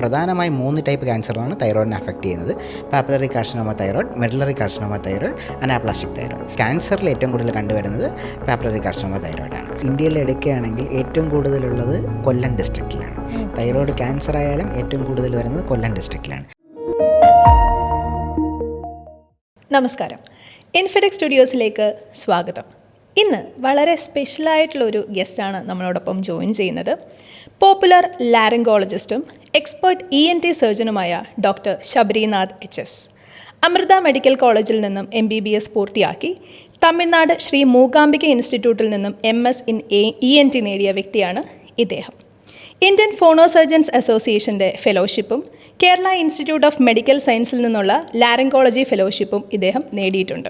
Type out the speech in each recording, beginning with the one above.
പ്രധാനമായും 3 ടൈപ്പ് ക്യാൻസറാണ് തൈറോയിഡിനെ അഫക്റ്റ് ചെയ്യുന്നത്. Papillary carcinoma thyroid, medullary carcinoma thyroid, anaplastic thyroid. ക്യാൻസറിൽ ഏറ്റവും കൂടുതൽ കണ്ടുവരുന്നത് പാപ്പിലറി കാർസിനോമ തൈറോയിഡാണ്. ഇന്ത്യയിൽ എടുക്കുകയാണെങ്കിൽ ഏറ്റവും കൂടുതലുള്ളത് കൊല്ലം ഡിസ്ട്രിക്റ്റിലാണ്. തൈറോയിഡ് ക്യാൻസർ ആയാലും ഏറ്റവും കൂടുതൽ വരുന്നത് കൊല്ലം ഡിസ്ട്രിക്റ്റിലാണ്. നമസ്കാരം, ഇൻഫിടെക് സ്റ്റുഡിയോസിലേക്ക് സ്വാഗതം. ഇന്ന് വളരെ സ്പെഷ്യലായിട്ടുള്ളൊരു ഗസ്റ്റാണ് നമ്മളോടൊപ്പം ജോയിൻ ചെയ്യുന്നത്. പോപ്പുലർ ലാറിംഗോളജിസ്റ്റും എക്സ്പേർട്ട് ENT സർജനുമായ doctor Sabarinath HS. Amrita medical കോളേജിൽ നിന്നും MBBS പൂർത്തിയാക്കി തമിഴ്നാട് ശ്രീ മൂകാംബിക ഇൻസ്റ്റിറ്റ്യൂട്ടിൽ നിന്നും MS ഇൻ ENT നേടിയ വ്യക്തിയാണ് ഇദ്ദേഹം. ഇന്ത്യൻ ഫോണോ സർജൻസ് അസോസിയേഷൻ്റെ ഫെലോഷിപ്പും കേരള ഇൻസ്റ്റിറ്റ്യൂട്ട് ഓഫ് മെഡിക്കൽ സയൻസിൽ നിന്നുള്ള ലാറിംഗോളജി ഫെലോഷിപ്പും ഇദ്ദേഹം നേടിയിട്ടുണ്ട്.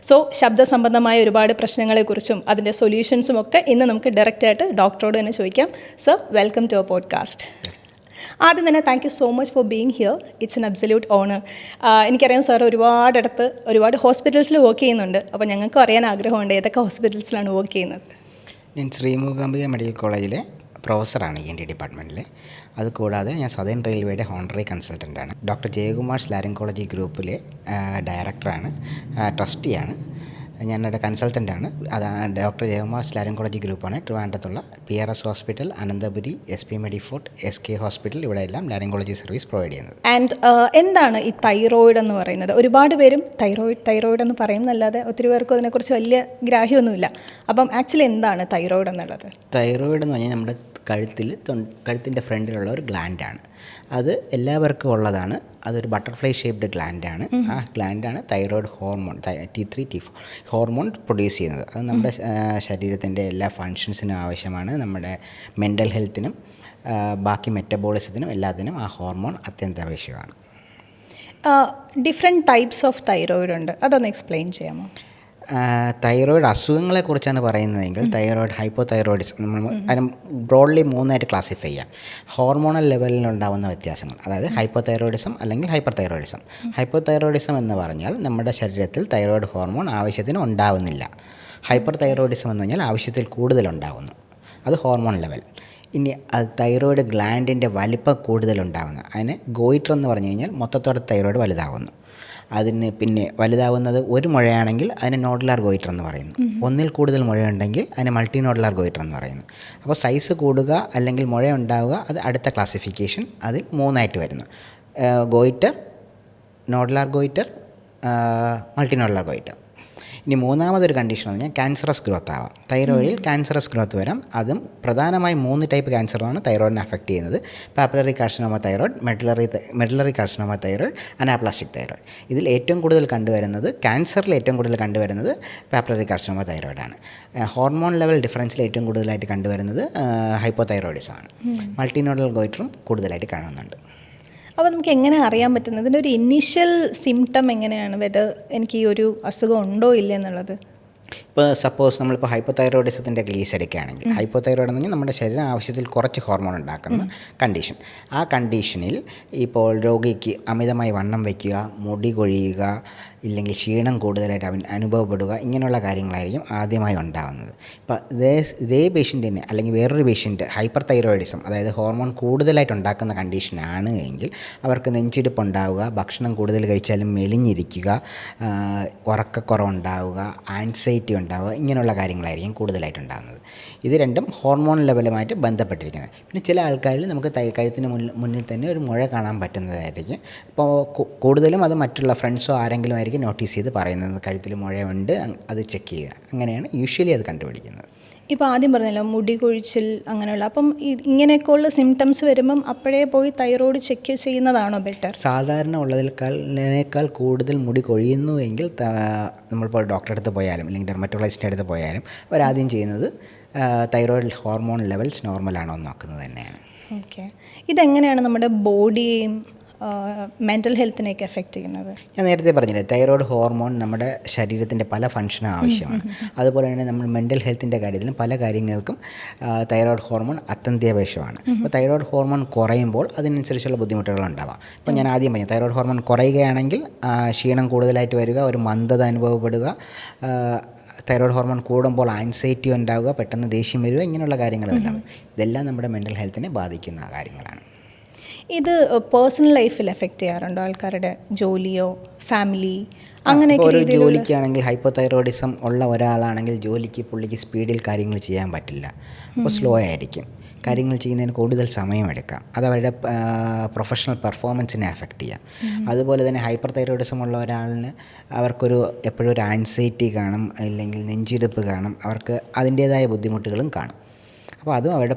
സോ ശബ്ദ സംബന്ധമായ ഒരുപാട് പ്രശ്നങ്ങളെക്കുറിച്ചും അതിൻ്റെ സൊല്യൂഷൻസും ഒക്കെ ഇന്ന് നമുക്ക് ഡയറക്റ്റായിട്ട് ഡോക്ടറോട് തന്നെ ചോദിക്കാം. Sir, welcome to our podcast. ആദ്യം തന്നെ thank you so much for being here. It's an absolute honour. എനിക്കറിയാം സാർ ഒരുപാട് ഹോസ്പിറ്റൽസിൽ വർക്ക് ചെയ്യുന്നുണ്ട്. അപ്പോൾ ഞങ്ങൾക്കും അറിയാൻ ആഗ്രഹമുണ്ട് ഏതൊക്കെ ഹോസ്പിറ്റൽസിലാണ് വർക്ക് ചെയ്യുന്നത്. ഞാൻ ശ്രീ മൂകാംബിക മെഡിക്കൽ കോളേജിലെ പ്രൊഫസറാണ് ENT ഡിപ്പാർട്ട്മെൻറ്റിൽ. അതുകൂടാതെ ഞാൻ സദേൺ റെയിൽവേയുടെ ഹോണററി കൺസൾട്ടൻ്റാണ്. ഡോക്ടർ ജയകുമാർ ലാറിംഗോളജി ഗ്രൂപ്പിലെ ഡയറക്ടറാണ്, ട്രസ്റ്റിയാണ്. ഞാനവിടെ കൺസൾട്ടൻ്റാണ്. അതാണ് ഡോക്ടർ ജയകുമാർ ലാറിംഗോളജി ഗ്രൂപ്പാണ്. ട്രിവാൻഡ്രത്തുള്ള PRS hospital, Ananthapuri, SP Medifort, SK hospital, ഇവിടെയെല്ലാം ലാറിംഗോളജി സർവീസ് പ്രൊവൈഡ് ചെയ്യുന്നത്. ആൻഡ് എന്താണ് ഈ തൈറോയിഡ് എന്ന് പറയുന്നത്? ഒരുപാട് പേരും തൈറോയിഡ് എന്ന് പറയുന്നല്ലാതെ ഒത്തിരി പേർക്കും അതിനെക്കുറിച്ച് വലിയ ഗ്രാഹ്യമൊന്നുമില്ല. അപ്പം ആക്ച്വലി എന്താണ് തൈറോയിഡ് എന്നുള്ളത്? തൈറോയിഡ് എന്ന് പറഞ്ഞാൽ നമ്മുടെ കഴുത്തിൻ്റെ ഫ്രണ്ടിലുള്ള ഒരു ഗ്ലാൻഡാണ്. അത് എല്ലാവർക്കും ഉള്ളതാണ്. അതൊരു ബട്ടർഫ്ലൈ ഷേപ്ഡ് ഗ്ലാൻഡാണ്. ആ ഗ്ലാൻഡാണ് thyroid hormone T3 T4 hormone produce ചെയ്യുന്നത്. അത് നമ്മുടെ ശരീരത്തിൻ്റെ എല്ലാ ഫങ്ഷൻസിനും ആവശ്യമാണ്. നമ്മുടെ മെൻ്റൽ ഹെൽത്തിനും ബാക്കി മെറ്റബോളിസത്തിനും എല്ലാത്തിനും ആ ഹോർമോൺ അത്യന്താപേക്ഷിതമാണ്. ഡിഫറെൻറ്റ് ടൈപ്സ് ഓഫ് തൈറോയിഡ് ഉണ്ട്, അതൊന്ന് എക്സ്പ്ലെയിൻ ചെയ്യാമോ? തൈറോയിഡ് അസുഖങ്ങളെക്കുറിച്ചാണ് പറയുന്നതെങ്കിൽ തൈറോയിഡ് ഹൈപ്പോതൈറോയിഡിസം നമ്മൾ അതിന് ബ്രോഡ്ലി 3 ക്ലാസിഫൈ ചെയ്യാം. ഹോർമോണൽ ലെവലിലുണ്ടാകുന്ന വ്യത്യാസങ്ങൾ, അതായത് ഹൈപ്പോതൈറോയിഡിസം അല്ലെങ്കിൽ ഹൈപ്പർ തൈറോയിഡിസം. ഹൈപ്പോതൈറോയിഡിസം എന്ന് പറഞ്ഞാൽ നമ്മുടെ ശരീരത്തിൽ തൈറോയിഡ് ഹോർമോൺ ആവശ്യത്തിന് ഉണ്ടാവുന്നില്ല. ഹൈപ്പർ തൈറോയിഡിസം എന്ന് പറഞ്ഞാൽ ആവശ്യത്തിൽ കൂടുതലുണ്ടാവുന്നു, അത് ഹോർമോൺ ലെവൽ. ഇനി അത് തൈറോയിഡ് ഗ്ലാൻഡിൻ്റെ വലിപ്പം കൂടുതലുണ്ടാകുന്നു, അതിന് ഗോയിറ്റർ എന്ന് പറഞ്ഞു കഴിഞ്ഞാൽ മൊത്തത്തോടെ തൈറോയിഡ് വലുതാകുന്നു. അതിന് പിന്നെ വലുതാവുന്നത് ഒരു മുഴയാണെങ്കിൽ അതിന് നോഡുലാർ ഗോയിറ്റർ എന്ന് പറയുന്നു. ഒന്നിൽ കൂടുതൽ മുഴയുണ്ടെങ്കിൽ അതിന് മൾട്ടി നോഡുലാർ ഗോയിറ്റർ എന്ന് പറയുന്നു. അപ്പോൾ സൈസ് കൂടുക അല്ലെങ്കിൽ മുഴ ഉണ്ടാവുക, അത് അടുത്ത ക്ലാസിഫിക്കേഷൻ. അതിൽ 3 വരുന്നു: goitre, nodular goitre, multi nodular goitre. ഇനി മൂന്നാമതൊരു കണ്ടീഷൻ എന്ന് പറഞ്ഞാൽ ക്യാൻസറസ് ഗ്രോത്ത് ആവാം. തൈറോയിഡിൽ ക്യാൻസറസ് ഗ്രോത്ത് വരാം. അതും പ്രധാനമായും 3 ടൈപ്പ് ക്യാൻസറാണ് തൈറോയിഡിനെ അഫക്റ്റ് ചെയ്യുന്നത്: papillary carcinoma thyroid, medullary carcinoma thyroid, anaplastic thyroid. ഇതിൽ ഏറ്റവും കൂടുതൽ കണ്ടുവരുന്നത്, ക്യാൻസറിൽ ഏറ്റവും കൂടുതൽ കണ്ടുവരുന്നത് പാപ്പിലറി കാർസിനോമ തൈറോയിഡാണ്. ഹോർമോൺ ലെവൽ ഡിഫറൻസിൽ ഏറ്റവും കൂടുതലായിട്ട് കണ്ടുവരുന്നത് ഹൈപ്പോതൈറോയിഡിസമാണ്. മൾട്ടിനോഡൽ ഗോയിറ്ററും കൂടുതലായിട്ട് കാണുന്നുണ്ട്. അപ്പോൾ നമുക്ക് എങ്ങനെ അറിയാൻ പറ്റുന്നത്, ഇതിൻ്റെ ഒരു ഇനീഷ്യൽ സിംറ്റം എങ്ങനെയാണ്, വെതർ എനിക്ക് ഈ ഒരു അസുഖം ഉണ്ടോ ഇല്ല എന്നുള്ളത്? ഇപ്പോൾ സപ്പോസ് നമ്മളിപ്പോൾ ഹൈപ്പോതൈറോയിഡിസത്തിൻ്റെ കേസ് എടുക്കുകയാണെങ്കിൽ, ഹൈപ്പോതൈറോയിഡ് എന്ന് പറഞ്ഞാൽ നമ്മുടെ ശരീരം ആവശ്യത്തിൽ കുറച്ച് ഹോർമോൺ ഉണ്ടാക്കുന്ന കണ്ടീഷൻ. ആ കണ്ടീഷനിൽ ഇപ്പോൾ രോഗിക്ക് അമിതമായി വണ്ണം വയ്ക്കുക, മുടി കൊഴിയുക, ഇല്ലെങ്കിൽ ക്ഷീണം കൂടുതലായിട്ട് അനുഭവപ്പെടുക, ഇങ്ങനെയുള്ള കാര്യങ്ങളായിരിക്കും ആദ്യമായി ഉണ്ടാകുന്നത്. ഇപ്പോൾ ഇതേ പേഷ്യൻ്റ് തന്നെ അല്ലെങ്കിൽ വേറൊരു പേഷ്യൻ്റ് ഹൈപ്പർ തൈറോയിഡിസം, അതായത് ഹോർമോൺ കൂടുതലായിട്ട് ഉണ്ടാക്കുന്ന കണ്ടീഷനാണ് എങ്കിൽ അവർക്ക് നെഞ്ചിടിപ്പ് ഉണ്ടാവുക, ഭക്ഷണം കൂടുതൽ കഴിച്ചാലും മെലിഞ്ഞിരിക്കുക, ഉറക്കക്കുറവുണ്ടാവുക, ആൻസൈറ്റി ഉണ്ടാവുക, ഇങ്ങനെയുള്ള കാര്യങ്ങളായിരിക്കും കൂടുതലായിട്ടുണ്ടാകുന്നത്. ഇത് രണ്ടും ഹോർമോൺ ലെവലുമായിട്ട് ബന്ധപ്പെട്ടിരിക്കുന്നത്. പിന്നെ ചില ആൾക്കാരിൽ നമുക്ക് കഴുത്തിന് മുന്നിൽ തന്നെ ഒരു മുഴ കാണാൻ പറ്റുന്നതായിരിക്കും. അപ്പോൾ കൂടുതലും അത് മറ്റുള്ള ഫ്രണ്ട്സോ ആരെങ്കിലും ആയിരിക്കും നോട്ടീസ് ചെയ്ത് പറയുന്നത് കഴുത്തിൽ മുഴയുണ്ട്, അത് ചെക്ക് ചെയ്യുക. അങ്ങനെയാണ് യൂഷ്വലി അത് കണ്ടുപിടിക്കുന്നത്. ഇപ്പോൾ ആദ്യം പറഞ്ഞല്ലോ മുടി കൊഴിച്ചിൽ അങ്ങനെയുള്ള, അപ്പം ഇങ്ങനെയൊക്കെയുള്ള സിംറ്റംസ് വരുമ്പം അപ്പോഴേ പോയി തൈറോയ്ഡ് ചെക്ക് ചെയ്യുന്നതാണോ ബെറ്റർ? സാധാരണ ഉള്ളതിനേക്കാൾ കൂടുതൽ മുടി കൊഴിയുന്നുവെങ്കിൽ നമ്മളിപ്പോൾ ഡോക്ടറെ അടുത്ത് പോയാലും അല്ലെങ്കിൽ ഡെർമറ്റോളജിസ്റ്റിൻ്റെ അടുത്ത് പോയാലും അവരാദ്യം ചെയ്യുന്നത് തൈറോയ്ഡ് ഹോർമോൺ ലെവൽസ് നോർമലാണോ എന്ന് നോക്കുന്നത് തന്നെയാണ്. ഓക്കെ, ഇതെങ്ങനെയാണ് നമ്മുടെ ബോഡിയെയും മെൻ്റൽ ഹെൽത്തിനെയൊക്കെ എഫക്റ്റ് ചെയ്യുന്നത്? ഞാൻ നേരത്തെ പറഞ്ഞില്ലേ, തൈറോയ്ഡ് ഹോർമോൺ നമ്മുടെ ശരീരത്തിൻ്റെ പല ഫംഗ്ഷനും ആവശ്യമാണ്. അതുപോലെ തന്നെ നമ്മൾ മെൻ്റൽ ഹെൽത്തിൻ്റെ കാര്യത്തിലും പല കാര്യങ്ങൾക്കും തൈറോയ്ഡ് ഹോർമോൺ അത്യന്താപേക്ഷമാണ്. അപ്പോൾ തൈറോയ്ഡ് ഹോർമോൺ കുറയുമ്പോൾ അതിനനുസരിച്ചുള്ള ബുദ്ധിമുട്ടുകൾ ഉണ്ടാവാം. ഇപ്പോൾ ഞാൻ ആദ്യം പറഞ്ഞു, തൈറോയ്ഡ് ഹോർമോൺ കുറയുകയാണെങ്കിൽ ക്ഷീണം കൂടുതലായിട്ട് വരിക, ഒരു മന്ദത അനുഭവപ്പെടുക, തൈറോയ്ഡ് ഹോർമോൺ കൂടുമ്പോൾ ആൻസൈറ്റി ഉണ്ടാവുക, പെട്ടെന്ന് ദേഷ്യം വരിക, ഇങ്ങനെയുള്ള കാര്യങ്ങളെല്ലാം ഇതെല്ലാം നമ്മുടെ മെൻ്റൽ ഹെൽത്തിനെ ബാധിക്കുന്ന കാര്യങ്ങളാണ്. ഇത് പേഴ്സണൽ ലൈഫിൽ എഫക്റ്റ് ചെയ്യാറുണ്ടോ? ആൾക്കാരുടെ ജോലിയോ ഫാമിലി അങ്ങനെയൊക്കെ ഒരു രീതിയിലുള്ള ജോലിക്കാണെങ്കിൽ ഹൈപ്പോതൈറോയിഡിസം ഉള്ള ഒരാളാണെങ്കിൽ പുള്ളിക്ക് സ്പീഡിൽ കാര്യങ്ങൾ ചെയ്യാൻ പറ്റില്ല. അപ്പോൾ സ്ലോ ആയിരിക്കും. കാര്യങ്ങൾ ചെയ്യുന്നതിന് കൂടുതൽ സമയമെടുക്കാം. അത് അവരുടെ പ്രൊഫഷണൽ പെർഫോമൻസിനെ അഫക്റ്റ് ചെയ്യാം. അതുപോലെ തന്നെ ഹൈപ്പർ തൈറോയിഡിസം ഉള്ള ഒരാളിന് അവർക്കൊരു എപ്പോഴും ഒരു ആൻസൈറ്റി കാണും, അല്ലെങ്കിൽ നെഞ്ചിടിപ്പ് കാണും, അവർക്ക് അതിൻ്റേതായ ബുദ്ധിമുട്ടുകളും കാണും. അപ്പോൾ അതും അവരുടെ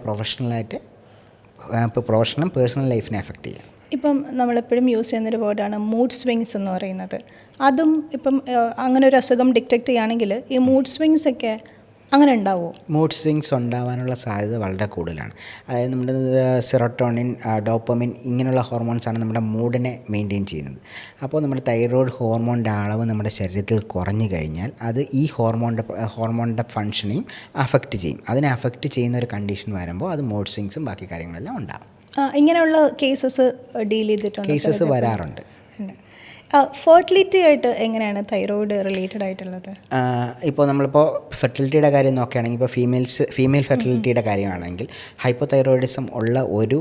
പ്രൊഫഷണലും പേഴ്സണൽ ലൈഫിനെ അഫക്റ്റ് ചെയ്യാം. ഇപ്പം നമ്മളെപ്പോഴും യൂസ് ചെയ്യുന്നൊരു വേർഡാണ് മൂഡ് സ്വിങ്സ് എന്ന് പറയുന്നത്. അതും ഇപ്പം അങ്ങനെ ഒരു അസുഖം ഡിറ്റക്റ്റ് ചെയ്യുകയാണെങ്കിൽ ഈ മൂഡ് സ്വിങ്സ് ഒക്കെ അങ്ങനെ ഉണ്ടാവുമോ? മൂഡ് സ്വിങ്സ് ഉണ്ടാവാനുള്ള സാധ്യത വളരെ കൂടുതലാണ്. അതായത് നമ്മുടെ സെറോട്ടോണിൻ, ഡോപ്പമിൻ ഇങ്ങനെയുള്ള ഹോർമോൺസാണ് നമ്മുടെ മൂഡിനെ മെയിൻറ്റെയിൻ ചെയ്യുന്നത്. അപ്പോൾ നമ്മുടെ തൈറോയ്ഡ് ഹോർമോണിൻ്റെ അളവ് നമ്മുടെ ശരീരത്തിൽ കുറഞ്ഞു കഴിഞ്ഞാൽ അത് ഈ ഹോർമോണിൻ്റെ ഫങ്ഷനെയും അഫക്റ്റ് ചെയ്യും. അതിനെ അഫക്റ്റ് ചെയ്യുന്ന ഒരു കണ്ടീഷൻ വരുമ്പോൾ അത് മൂഡ് സ്വിങ്സും ബാക്കി കാര്യങ്ങളെല്ലാം ഉണ്ടാകും. ഇങ്ങനെയുള്ള കേസസ് ഡീൽ ചെയ്തിട്ടുണ്ട്? കേസസ് വരാറുണ്ട്. ഫെർട്ടിലിറ്റി ആയിട്ട് എങ്ങനെയാണ് തൈറോയ്ഡ് റിലേറ്റഡ് ആയിട്ടുള്ളത്? ഇപ്പോൾ നമ്മളിപ്പോൾ ഫെർട്ടിലിറ്റിയുടെ കാര്യം നോക്കുകയാണെങ്കിൽ, ഇപ്പോൾ ഫീമെയിൽ ഫെർട്ടിലിറ്റിയുടെ കാര്യമാണെങ്കിൽ ഹൈപ്പോതൈറോയിഡിസം ഉള്ള ഒരു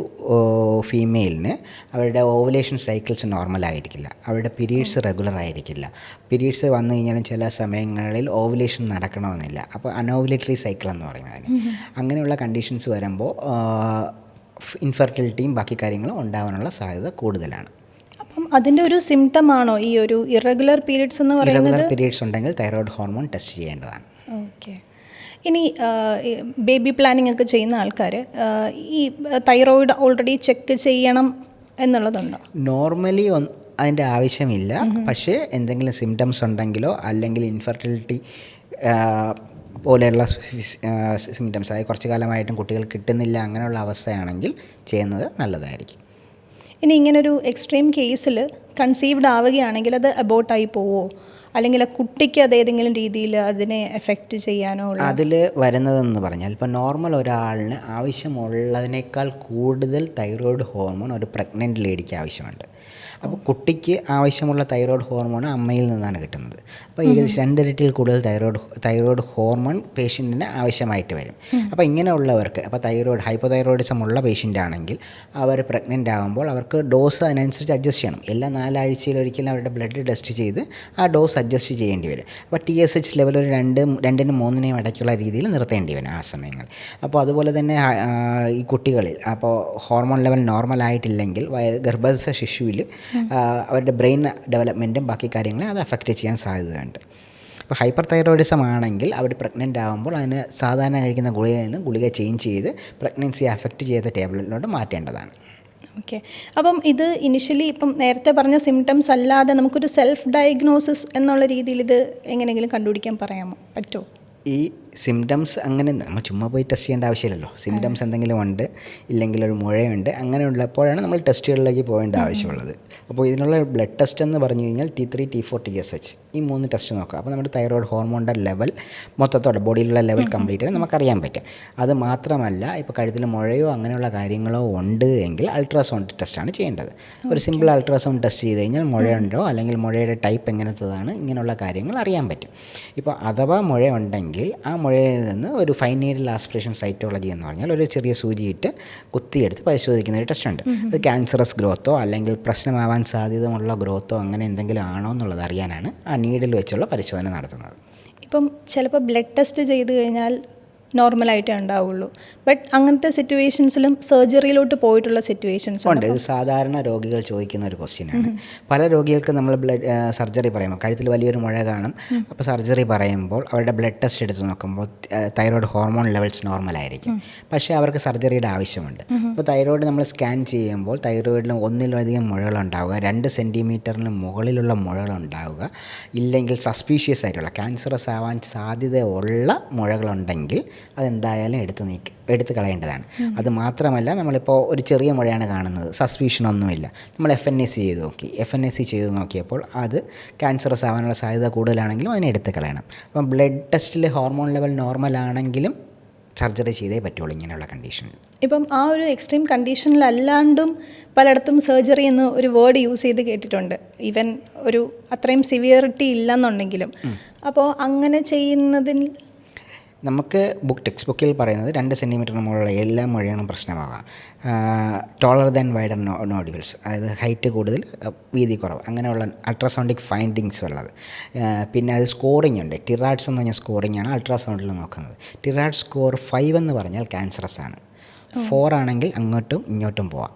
ഫീമെയിലിന് അവരുടെ ഓവുലേഷൻ സൈക്കിൾസ് നോർമലായിരിക്കില്ല, അവരുടെ പീരീഡ്സ് റെഗുലർ ആയിരിക്കില്ല. പീരീഡ്സ് വന്നു കഴിഞ്ഞാലും ചില സമയങ്ങളിൽ ഓവുലേഷൻ നടക്കണമെന്നില്ല. അപ്പോൾ അനോവുലേറ്ററി സൈക്കിൾ എന്ന് പറയും അതിന്. അങ്ങനെയുള്ള കണ്ടീഷൻസ് വരുമ്പോൾ ഇൻഫെർട്ടിലിറ്റിയും ബാക്കി കാര്യങ്ങളും ഉണ്ടാകാനുള്ള സാധ്യത കൂടുതലാണ്. അപ്പം അതിൻ്റെ ഒരു സിംറ്റം ആണോ ഈ ഒരു ഇറഗുലർ പീരീഡ്സ് എന്ന് പറയുന്നത്? ഇറഗുലർ പീരീഡ്സ് ഉണ്ടെങ്കിൽ തൈറോയ്ഡ് ഹോർമോൺ ടെസ്റ്റ് ചെയ്യേണ്ടതാണ്. ഓക്കെ. ഇനി ബേബി പ്ലാനിങ് ഒക്കെ ചെയ്യുന്ന ആൾക്കാർ ഈ തൈറോയ്ഡ് ഓൾറെഡി ചെക്ക് ചെയ്യണം എന്നുള്ളതുണ്ടോ? നോർമലി അതിൻ്റെ ആവശ്യമില്ല. പക്ഷേ എന്തെങ്കിലും സിംറ്റംസ് ഉണ്ടെങ്കിലോ അല്ലെങ്കിൽ ഇൻഫെർട്ടിലിറ്റി പോലെയുള്ള സിംറ്റംസ്, അതായത് കുറച്ച് കാലമായിട്ടും കുട്ടികൾ കിട്ടുന്നില്ല, അങ്ങനെയുള്ള അവസ്ഥയാണെങ്കിൽ ചെയ്യുന്നത് നല്ലതായിരിക്കും. ഇനി ഇങ്ങനൊരു എക്സ്ട്രീം കേസിൽ കൺസീവ്ഡ് ആവുകയാണെങ്കിൽ അത് അബോട്ടായി പോവോ, അല്ലെങ്കിൽ ആ കുട്ടിക്ക് അത് ഏതെങ്കിലും രീതിയിൽ അതിനെ എഫക്റ്റ് ചെയ്യാനോ? അതിൽ വരുന്നതെന്ന് പറഞ്ഞാൽ ഇപ്പോൾ നോർമൽ ഒരാളിന് ആവശ്യമുള്ളതിനേക്കാൾ കൂടുതൽ തൈറോയ്ഡ് ഹോർമോൺ ഒരു പ്രഗ്നൻറ്റ് ലേഡിക്ക് ആവശ്യമുണ്ട്. അപ്പോൾ കുട്ടിക്ക് ആവശ്യമുള്ള തൈറോയ്ഡ് ഹോർമോൺ അമ്മയിൽ നിന്നാണ് കിട്ടുന്നത്. അപ്പോൾ ഏകദേശം 2 ഇരട്ടിയിൽ കൂടുതൽ തൈറോയ്ഡ് ഹോർമോൺ പേഷ്യൻറ്റിന് ആവശ്യമായിട്ട് വരും. അപ്പോൾ ഇങ്ങനെയുള്ളവർക്ക്, അപ്പോൾ ഹൈപ്പോതൈറോയിഡിസം ഉള്ള പേഷ്യൻ്റ് ആണെങ്കിൽ അവർ പ്രഗ്നൻ്റ് ആകുമ്പോൾ അവർക്ക് ഡോസ് അതിനനുസരിച്ച് അഡ്ജസ്റ്റ് ചെയ്യണം. എല്ലാ 4 ആഴ്ചയിലൊരിക്കലും അവരുടെ ബ്ലഡ് ടെസ്റ്റ് ചെയ്ത് ആ ഡോസ് അഡ്ജസ്റ്റ് ചെയ്യേണ്ടി വരും. അപ്പോൾ TSH ലെവൽ ഒരു 2-നും 3-നും ഇടയ്ക്കുള്ള രീതിയിൽ നിർത്തേണ്ടി വരും ആ സമയങ്ങളിൽ. അപ്പോൾ അതുപോലെ തന്നെ ഈ കുട്ടികളിൽ അപ്പോൾ ഹോർമോൺ ലെവൽ നോർമൽ ആയിട്ടില്ലെങ്കിൽ ഗർഭസ്ഥ ശിശുവിൽ അവരുടെ ബ്രെയിൻ ഡെവലപ്മെൻറ്റും ബാക്കി കാര്യങ്ങളെ അത് അഫക്റ്റ് ചെയ്യാൻ സാധ്യതയുണ്ട്. ഇപ്പോൾ ഹൈപ്പർ തൈറോയിഡിസം ആണെങ്കിൽ അവർ പ്രഗ്നൻ്റ് ആകുമ്പോൾ അതിന് സാധാരണ കഴിക്കുന്ന ഗുളികയിൽ നിന്ന് ഗുളിക ചേഞ്ച് ചെയ്ത് പ്രഗ്നൻസി അഫക്റ്റ് ചെയ്ത ടേബിളിലോട്ട് മാറ്റേണ്ടതാണ്. ഓക്കെ. അപ്പം ഇത് ഇനിഷ്യലി ഇപ്പം നേരത്തെ പറഞ്ഞ സിംറ്റംസ് അല്ലാതെ നമുക്കൊരു സെൽഫ് ഡയഗ്നോസിസ് എന്നുള്ള രീതിയിൽ ഇത് എങ്ങനെയെങ്കിലും കണ്ടുപിടിക്കാൻ പറ്റുമോ? ഈ സിംറ്റംസ് അങ്ങനെ നമ്മൾ ചുമ്മാ പോയി ടെസ്റ്റ് ചെയ്യേണ്ട ആവശ്യമില്ലല്ലോ. സിംറ്റംസ് എന്തെങ്കിലും ഉണ്ട്, ഇല്ലെങ്കിൽ ഒരു മുഴയുണ്ട്, അങ്ങനെയുള്ളപ്പോഴാണ് നമ്മൾ ടെസ്റ്റുകളിലേക്ക് പോകേണ്ട ആവശ്യമുള്ളത്. അപ്പോൾ ഇതിനുള്ള ബ്ലഡ് ടെസ്റ്റ് എന്ന് പറഞ്ഞു കഴിഞ്ഞാൽ T3, T4, TSH ഈ 3 ടെസ്റ്റ് നോക്കാം. അപ്പോൾ നമ്മുടെ തൈറോയ്ഡ് ഹോർമോണിൻ്റെ ലെവൽ മൊത്തത്തോടെ ബോഡിയിലുള്ള ലെവൽ കംപ്ലീറ്റ് നമുക്കറിയാൻ പറ്റും. അത് മാത്രമല്ല, ഇപ്പോൾ കഴുത്തിൽ മുഴയോ അങ്ങനെയുള്ള കാര്യങ്ങളോ ഉണ്ട് എങ്കിൽ അൾട്രാസൗണ്ട് ടെസ്റ്റാണ് ചെയ്യേണ്ടത്. ഒരു സിമ്പിൾ അൾട്രാസൗണ്ട് ടെസ്റ്റ് ചെയ്ത് കഴിഞ്ഞാൽ മുഴയുണ്ടോ അല്ലെങ്കിൽ മുഴയുടെ ടൈപ്പ് എങ്ങനത്തതാണ്, ഇങ്ങനെയുള്ള കാര്യങ്ങൾ അറിയാൻ പറ്റും. ഇപ്പോൾ അഥവാ മുഴയുണ്ടെങ്കിൽ ആ മുഴയിൽ നിന്ന് ഒരു ഫൈൻ നീഡിൽ ആസ്പിറേഷൻ സൈറ്റോളജി എന്ന് പറഞ്ഞാൽ ഒരു ചെറിയ സൂചിയിട്ട് കുത്തിയെടുത്ത് പരിശോധിക്കുന്ന ഒരു ടെസ്റ്റ് ഉണ്ട്. അത് ക്യാൻസറസ് ഗ്രോത്തോ അല്ലെങ്കിൽ പ്രശ്നമാവാൻ സാധ്യതയുള്ള ഗ്രോത്തോ അങ്ങനെ എന്തെങ്കിലും ആണോ എന്നുള്ളത് അറിയാനാണ് ആ നീഡിൽ വെച്ചുള്ള പരിശോധന നടത്തുന്നത്. ഇപ്പം ചിലപ്പോൾ ബ്ലഡ് ടെസ്റ്റ് ചെയ്ത് കഴിഞ്ഞാൽ നോർമലായിട്ടേ ഉണ്ടാവുള്ളൂ, ബട്ട് അങ്ങനത്തെ സിറ്റുവേഷൻസിലും സർജറിയിലോട്ട് പോയിട്ടുള്ള സിറ്റുവേഷൻസ് ഉണ്ട്. ഇത് സാധാരണ രോഗികൾ ചോദിക്കുന്ന ഒരു ക്വസ്റ്റ്യനാണ്. പല രോഗികൾക്ക് നമ്മൾ സർജറി പറയുമ്പോൾ കഴുത്തിൽ വലിയൊരു മുഴ കാണും. അപ്പോൾ സർജറി പറയുമ്പോൾ അവരുടെ ബ്ലഡ് ടെസ്റ്റ് എടുത്ത് നോക്കുമ്പോൾ തൈറോയ്ഡ് ഹോർമോൺ ലെവൽസ് നോർമലായിരിക്കും. പക്ഷേ അവർക്ക് സർജറിയുടെ ആവശ്യമുണ്ട്. അപ്പോൾ തൈറോയ്ഡ് നമ്മൾ സ്കാൻ ചെയ്യുമ്പോൾ തൈറോയ്ഡിലും ഒന്നിലധികം മുഴകളുണ്ടാവുക, 2 സെൻറ്റിമീറ്ററിന് മുകളിലുള്ള മുഴകളുണ്ടാവുക, ഇല്ലെങ്കിൽ സസ്പീഷ്യസ് ആയിട്ടുള്ള ക്യാൻസറസ് ആവാൻ സാധ്യതയുള്ള മുഴകളുണ്ടെങ്കിൽ അതെന്തായാലും എടുത്ത് കളയേണ്ടതാണ്. അത് മാത്രമല്ല, നമ്മളിപ്പോൾ ഒരു ചെറിയ മുഴയാണ് കാണുന്നത്, സസ്പീഷനൊന്നുമില്ല, നമ്മൾ FNAC ചെയ്ത് നോക്കിയപ്പോൾ അത് ക്യാൻസറസ് ആവാനുള്ള സാധ്യത കൂടുതലാണെങ്കിലും അതിനെ എടുത്ത് കളയണം. അപ്പം ബ്ലഡ് ടെസ്റ്റിൽ ഹോർമോൺ ലെവൽ നോർമൽ ആണെങ്കിലും സർജറി ചെയ്തേ പറ്റുള്ളൂ ഇങ്ങനെയുള്ള കണ്ടീഷനിൽ. ഇപ്പം ആ ഒരു എക്സ്ട്രീം കണ്ടീഷനിലല്ലാണ്ടും പലയിടത്തും സർജറി എന്ന് ഒരു വേർഡ് യൂസ് ചെയ്ത് കേട്ടിട്ടുണ്ട്, ഈവൻ ഒരു അത്രയും സിവിയറിറ്റി ഇല്ലെന്നുണ്ടെങ്കിലും. അപ്പോൾ അങ്ങനെ ചെയ്യുന്നതിൽ നമുക്ക് ടെക്സ്റ്റ് ബുക്കിൽ പറയുന്നത് 2 സെൻറ്റിമീറ്ററിന് മുകളിലുള്ള എല്ലാ മുഴകളും പ്രശ്നമാകാം. ടോളർ ദാൻ വൈഡർ നോഡ്യൂൾസ്, അതായത് ഹൈറ്റ് കൂടുതൽ വീതി കുറവ്, അങ്ങനെയുള്ള അൾട്രാസൗണ്ടിക് ഫൈൻഡിങ്സ് ഉള്ളത്. പിന്നെ അത് സ്കോറിംഗ് ഉണ്ട്. ടിറാഡ്സ് എന്ന് പറഞ്ഞാൽ സ്കോറിംഗ് ആണ് അൾട്രാസൗണ്ടിൽ നോക്കുന്നത്. ടിറാഡ് സ്കോർ 5 എന്ന് പറഞ്ഞാൽ ക്യാൻസറസ് ആണ്, 4 ആണെങ്കിൽ അങ്ങോട്ടും ഇങ്ങോട്ടും പോവാം.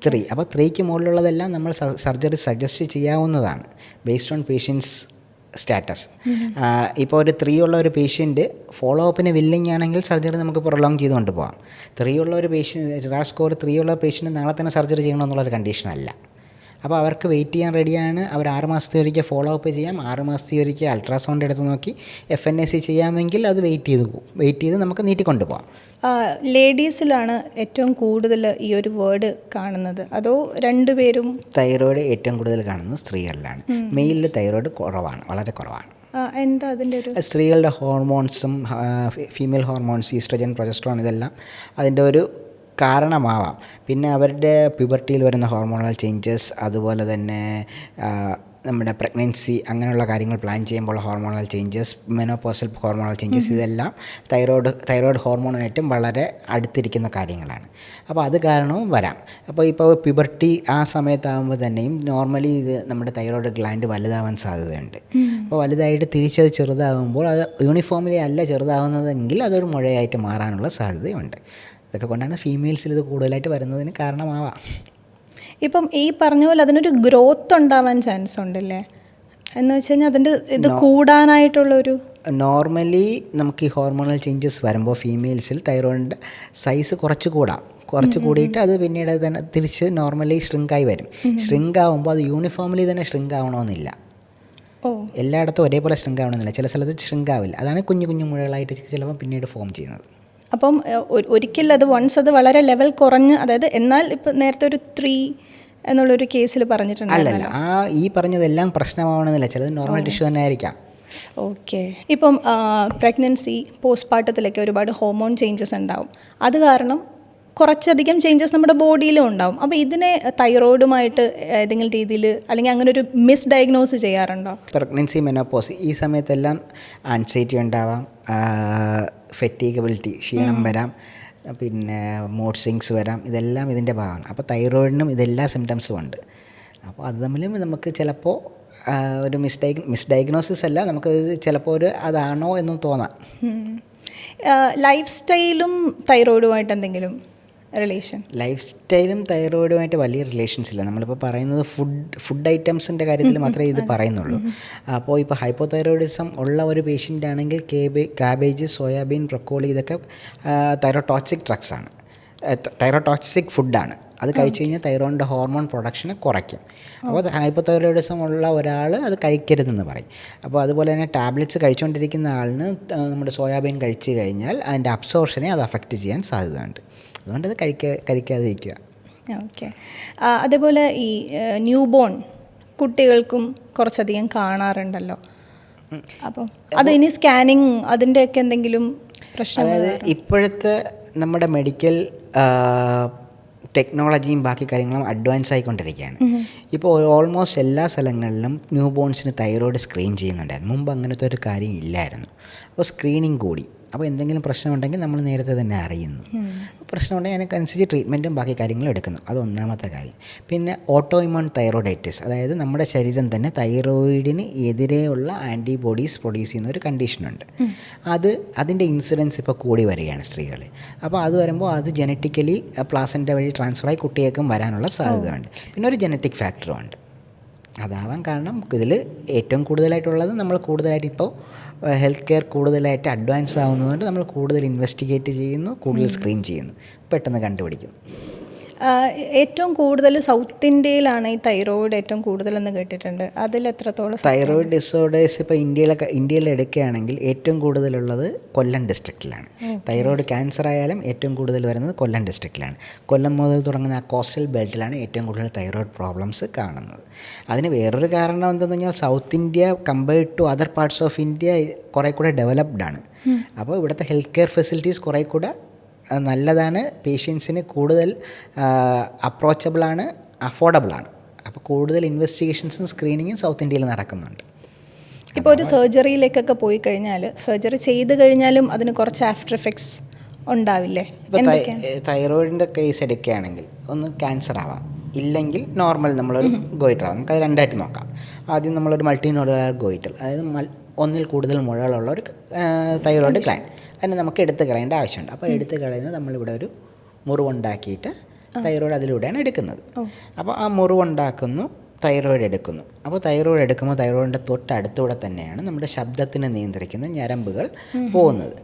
3, അപ്പോൾ 3ക്ക് മുകളിലുള്ളതെല്ലാം നമ്മൾ സർജറി സജസ്റ്റ് ചെയ്യാവുന്നതാണ് ബേസ്ഡ് ഓൺ പേഷ്യൻസ് സ്റ്റാറ്റസ്. ഇപ്പോൾ ഒരു 3 ഉള്ള ഒരു പേഷ്യൻറ്റ് ഫോളോ അപ്പിന് വില്ലിങ് ആണെങ്കിൽ സർജറി നമുക്ക് പ്രൊലോങ് ചെയ്തുകൊണ്ട് പോകാം. 3 ഉള്ള ഒരു പേഷ്യൻറ്റ്, ടിറാഡ് സ്കോർ 3 ഉള്ള പേഷ്യൻറ്റ് നാളെ തന്നെ സർജറി ചെയ്യണമെന്നുള്ളൊരു കണ്ടീഷനല്ല. അപ്പോൾ അവർക്ക് വെയിറ്റ് ചെയ്യാൻ റെഡിയാണ്. അവർ 6 മാസത്തെ ഒരിക്കൽ ഫോളോ അപ്പ് ചെയ്യാം, 6 മാസത്തെ ഒരിക്കൽ അൾട്രാസൗണ്ട് എടുത്ത് നോക്കി FNAC ചെയ്യാമെങ്കിൽ അത് വെയിറ്റ് ചെയ്ത് നമുക്ക് നീട്ടിക്കൊണ്ട് പോകാം. ലേഡീസിലാണ് ഏറ്റവും കൂടുതൽ ഈ ഒരു വേർഡ് കാണുന്നത്, അതോ രണ്ടുപേരും? തൈറോയ്ഡ് ഏറ്റവും കൂടുതൽ കാണുന്നത് സ്ത്രീകളിലാണ്. മെയിലിൽ തൈറോയ്ഡ് കുറവാണ്, വളരെ കുറവാണ്. എന്താ അതിൻ്റെ ഒരു? സ്ത്രീകളുടെ ഹോർമോൺസും ഫീമെയിൽ ഹോർമോൺസ്, ഈസ്ട്രജൻ, പ്രൊജസ്ട്രോൺ, ഇതെല്ലാം അതിൻ്റെ ഒരു കാരണമാവാം. പിന്നെ അവരുടെ പ്യൂബർട്ടിയിൽ വരുന്ന ഹോർമോണൽ ചേഞ്ചസ്, അതുപോലെ തന്നെ നമ്മുടെ പ്രഗ്നൻസി അങ്ങനെയുള്ള കാര്യങ്ങൾ പ്ലാൻ ചെയ്യുമ്പോൾ hormonal changes, menopausal hormonal changes, ഇതെല്ലാം തൈറോയ്ഡ് ഹോർമോണുമായിട്ടും വളരെ അടുത്തിരിക്കുന്ന കാര്യങ്ങളാണ്. അപ്പോൾ അത് കാരണവും വരാം. ഇപ്പോൾ പ്യൂബർട്ടി ആ സമയത്താകുമ്പോൾ തന്നെയും നോർമലി ഇത് നമ്മുടെ തൈറോയ്ഡ് ഗ്ലാൻഡ് വലുതാവാൻ സാധ്യതയുണ്ട്. അപ്പോൾ വലുതായിട്ട് തിരിച്ചത് ചെറുതാകുമ്പോൾ അത് യൂണിഫോംലി അല്ല ചെറുതാകുന്നതെങ്കിൽ അതൊരു മുഴയായിട്ട് മാറാനുള്ള സാധ്യതയുണ്ട്. ഇതൊക്കെ കൊണ്ടാണ് ഫീമെയിൽസിൽ ഇത് കൂടുതലായിട്ട് വരുന്നതിന് കാരണമാവാം. ഇപ്പം ഈ പറഞ്ഞ പോലെ അതിനൊരു ഗ്രോത്ത് ഉണ്ടാവാൻ ചാൻസ് ഉണ്ടല്ലേ, എന്ന് വെച്ച് കഴിഞ്ഞാൽ അതിൻ്റെ ഇത് കൂടാനായിട്ടുള്ളൊരു? നോർമലി നമുക്ക് ഈ ഹോർമോണൽ ചേഞ്ചസ് വരുമ്പോൾ ഫീമെയിൽസിൽ തൈറോയിഡിൻ്റെ സൈസ് കുറച്ച് കൂടിയിട്ട് അത് പിന്നീട് തന്നെ തിരിച്ച് നോർമലി ഷ്രിങ്കായി വരും. ഷ്രിങ്ക് ആകുമ്പോൾ അത് യൂണിഫോംലി തന്നെ ഷ്രിങ്ക് ആവണമെന്നില്ല. എല്ലായിടത്തും ഒരേപോലെ ഷ്രിങ്ക് ആവണമെന്നില്ല. ചില സ്ഥലത്ത് ഷ്രിങ്ക് ആവില്ല. അതാണ് കുഞ്ഞു കുഞ്ഞു മുഴകളായിട്ട് ചിലപ്പോൾ പിന്നീട് ഫോം ചെയ്യുന്നത്. അപ്പം ഒരിക്കലും അത് വൺസ് അത് വളരെ ലെവൽ കുറഞ്ഞ്, അതായത് എന്നാൽ ഇപ്പം നേരത്തെ ഒരു 3 എന്നുള്ളൊരു കേസിൽ പറഞ്ഞിട്ടുണ്ട്. അല്ലല്ല, ആ ഈ പറഞ്ഞതെല്ലാം പ്രശ്നമാവണമെന്നില്ല, ചിലത് നോർമൽ ടിഷ്യൂ തന്നെ ആയിരിക്കാം. ഓക്കെ. ഇപ്പം പ്രഗ്നൻസി, പോസ്റ്റ്പാർട്ടത്തിലൊക്കെ ഒരുപാട് ഹോർമോൺ ചേഞ്ചസ് ഉണ്ടാവും. അത് കാരണം കുറച്ചധികം ചേഞ്ചസ് നമ്മുടെ ബോഡിയിലും ഉണ്ടാവും. അപ്പോൾ ഇതിനെ തൈറോയിഡുമായിട്ട് ഏതെങ്കിലും രീതിയിൽ അല്ലെങ്കിൽ അങ്ങനെ ഒരു മിസ് ഡയഗ്നോസ് ചെയ്യാറുണ്ടോ? പ്രഗ്നൻസി, മെനോപോസ് ഈ സമയത്തെല്ലാം ആൻസൈറ്റി ഉണ്ടാവാം, ഫെറ്റീഗബിലിറ്റി, ക്ഷീണം വരാം, പിന്നെ മൂഡ് സ്വിങ്സ് വരാം. ഇതെല്ലാം ഇതിൻ്റെ ഭാഗമാണ്. അപ്പോൾ തൈറോയിഡിനും ഇതെല്ലാ സിംറ്റംസും ഉണ്ട്. അപ്പോൾ അത് തമ്മിലും നമുക്ക് ചിലപ്പോൾ ഒരു മിസ്ഡയഗ്നോസിസ് അല്ല, നമുക്ക് ചിലപ്പോൾ ഒരു അതാണോ എന്ന് തോന്നാം. ലൈഫ് സ്റ്റൈലും തൈറോയിഡുമായിട്ട് എന്തെങ്കിലും റിലേഷൻ? ലൈഫ് സ്റ്റൈലും തൈറോയിഡുമായിട്ട് വലിയ റിലേഷൻസ് ഇല്ല. നമ്മളിപ്പോൾ പറയുന്നത് ഫുഡ് ഐറ്റംസിൻ്റെ കാര്യത്തിൽ മാത്രമേ ഇത് പറയുന്നുള്ളൂ. അപ്പോൾ ഇപ്പോൾ ഹൈപ്പോതൈറോയിഡിസം ഉള്ള ഒരു പേഷ്യൻ്റ് ആണെങ്കിൽ കാബേജ്, സോയാബീൻ, ബ്രൊക്കോളി ഇതൊക്കെ തൈറോടോക്സിക് ഡ്രഗ്സ് ആണ്, തൈറോടോക്സിക് ഫുഡാണ്. അത് കഴിച്ചു കഴിഞ്ഞാൽ തൈറോയിഡിൻ്റെ ഹോർമോൺ പ്രൊഡക്ഷനെ കുറയ്ക്കും. അപ്പോൾ ഹൈപ്പോതൈറോയിഡിസം ഉള്ള ഒരാൾ അത് കഴിക്കരുതെന്ന് പറയും. അപ്പോൾ അതുപോലെ തന്നെ ടാബ്ലറ്റ്സ് കഴിച്ചുകൊണ്ടിരിക്കുന്ന ആളിന് നമ്മുടെ സോയാബീൻ കഴിച്ചു കഴിഞ്ഞാൽ അതിൻ്റെ അബ്സോർഷനെ അത് അഫക്റ്റ് ചെയ്യാൻ സാധ്യതയുണ്ട്. അതുകൊണ്ട് അത് കഴിക്കാതിരിക്കുക. ഓക്കെ. അതേപോലെ ഈ ന്യൂ ബോൺ കുട്ടികൾക്കും കുറച്ചധികം കാണാറുണ്ടല്ലോ. അപ്പം അത് ഇനി സ്കാനിങ് അതിൻ്റെയൊക്കെ എന്തെങ്കിലും പ്രശ്നം? അതായത് ഇപ്പോഴത്തെ നമ്മുടെ മെഡിക്കൽ ടെക്നോളജിയും ബാക്കി കാര്യങ്ങളും അഡ്വാൻസ് ആയിക്കൊണ്ടിരിക്കുകയാണ്. ഇപ്പോൾ ഓൾമോസ്റ്റ് എല്ലാ സ്ഥലങ്ങളിലും ന്യൂ ബോൺസിന് തൈറോയ്ഡ് സ്ക്രീൻ ചെയ്യുന്നുണ്ടായിരുന്നു. മുമ്പ് അങ്ങനത്തെ ഒരു കാര്യം ഇല്ലായിരുന്നു. അപ്പോൾ സ്ക്രീനിങ് കൂടി. അപ്പോൾ എന്തെങ്കിലും പ്രശ്നമുണ്ടെങ്കിൽ നമ്മൾ നേരത്തെ തന്നെ അറിയുന്നു. പ്രശ്നമുണ്ടെങ്കിൽ അതിനനുസരിച്ച് ട്രീറ്റ്മെൻറ്റും ബാക്കി കാര്യങ്ങളും എടുക്കുന്നു. അത് ഒന്നാമത്തെ കാര്യം. പിന്നെ ഓട്ടോ ഇമ്യൂൺ തൈറോയിഡൈറ്റിസ്, അതായത് നമ്മുടെ ശരീരം തന്നെ തൈറോയിഡിന് എതിരെയുള്ള ആൻറ്റിബോഡീസ് പ്രൊഡ്യൂസ് ചെയ്യുന്ന ഒരു കണ്ടീഷനുണ്ട്. അതിൻ്റെ ഇൻസിഡൻസ് ഇപ്പോൾ കൂടി വരികയാണ് സ്ത്രീകളിൽ. അപ്പോൾ അത് വരുമ്പോൾ അത് ജനറ്റിക്കലി പ്ലാസൻ്റ വഴി ട്രാൻസ്ഫറായി കുട്ടിയേക്കും വരാനുള്ള സാധ്യതയുണ്ട്. പിന്നെ ഒരു ജനറ്റിക് ഫാക്ടറും ഉണ്ട്. അതാവാൻ കാരണം ഇതിൽ ഏറ്റവും കൂടുതലായിട്ടുള്ളത് നമ്മൾ കൂടുതലായിട്ട് ഇപ്പോൾ ഹെൽത്ത് കെയർ കൂടുതലായിട്ട് അഡ്വാൻസ് ആവുന്നതുകൊണ്ട് നമ്മൾ കൂടുതൽ ഇൻവെസ്റ്റിഗേറ്റ് ചെയ്യുന്നു, കൂടുതൽ സ്ക്രീൻ ചെയ്യുന്നു, പെട്ടെന്ന് കണ്ടുപിടിക്കുന്നു. ഏറ്റവും കൂടുതൽ സൗത്ത് ഇന്ത്യയിലാണ് ഈ തൈറോയിഡ് ഏറ്റവും കൂടുതലെന്ന് കേട്ടിട്ടുണ്ട്. അതിൽ എത്രത്തോളം? തൈറോയിഡ് ഡിസോർഡേഴ്സ് ഇപ്പോൾ ഇന്ത്യയിൽ എടുക്കുകയാണെങ്കിൽ ഏറ്റവും കൂടുതലുള്ളത് കൊല്ലം ഡിസ്ട്രിക്റ്റിലാണ്. തൈറോയിഡ് ക്യാൻസർ ആയാലും ഏറ്റവും കൂടുതൽ വരുന്നത് കൊല്ലം ഡിസ്ട്രിക്റ്റിലാണ്. കൊല്ലം മുതൽ തുടങ്ങുന്ന ആ കോസ്റ്റൽ ബെൽറ്റിലാണ് ഏറ്റവും കൂടുതൽ തൈറോയിഡ് പ്രോബ്ലംസ് കാണുന്നത്. അതിന് വേറൊരു കാരണം എന്തെന്ന് പറഞ്ഞാൽ south India compared to other parts of India കുറേ കൂടെ ഡെവലപ്ഡ് ആണ്. അപ്പോൾ ഇവിടുത്തെ ഹെൽത്ത് കെയർ ഫെസിലിറ്റീസ് കുറേ കൂടെ നല്ലതാണ്, പേഷ്യൻസിന് കൂടുതൽ അപ്രോച്ചബിളാണ്, അഫോർഡബിളാണ്. അപ്പോൾ കൂടുതൽ ഇൻവെസ്റ്റിഗേഷൻസും സ്ക്രീനിങ്ങും സൗത്ത് ഇന്ത്യയിൽ നടക്കുന്നുണ്ട്. ഇപ്പോൾ ഒരു സർജറിയിലേക്കൊക്കെ പോയി കഴിഞ്ഞാൽ സർജറി ചെയ്ത് കഴിഞ്ഞാലും അതിന് കുറച്ച് ആഫ്റ്റർ എഫക്ട്സ് ഉണ്ടാവില്ലേ? ഇപ്പോൾ തൈറോയിഡിൻ്റെ കേസ് എടുക്കുകയാണെങ്കിൽ ഒന്ന് ക്യാൻസർ ആവാം, ഇല്ലെങ്കിൽ നോർമൽ നമ്മളൊരു ഗോയിറ്റർ ആവാം. നമുക്കത് രണ്ടായിട്ട് നോക്കാം. ആദ്യം നമ്മളൊരു മൾട്ടിനോഡുലാർ ഗോയിറ്റർ, അതായത് ഒന്നിൽ കൂടുതൽ മുഴകളുള്ള ഒരു തൈറോയിഡ് ഗ്ലാൻഡ്, അതിനെ നമുക്ക് എടുത്ത് കളയേണ്ട ആവശ്യമുണ്ട്. അപ്പോൾ എടുത്ത് കളയുന്നത് നമ്മളിവിടെ ഒരു മുറിവുണ്ടാക്കിയിട്ട് തൈറോയിഡ് അതിലൂടെയാണ് എടുക്കുന്നത്. അപ്പോൾ ആ മുറിവുണ്ടാക്കുന്നു, തൈറോയിഡ് എടുക്കുന്നു. അപ്പോൾ തൈറോയിഡ് എടുക്കുമ്പോൾ തൈറോയിഡിൻ്റെ തൊട്ടടുത്തൂടെ തന്നെയാണ് നമ്മുടെ ശബ്ദത്തിനെ നിയന്ത്രിക്കുന്ന ഞരമ്പുകൾ പോകുന്നത്.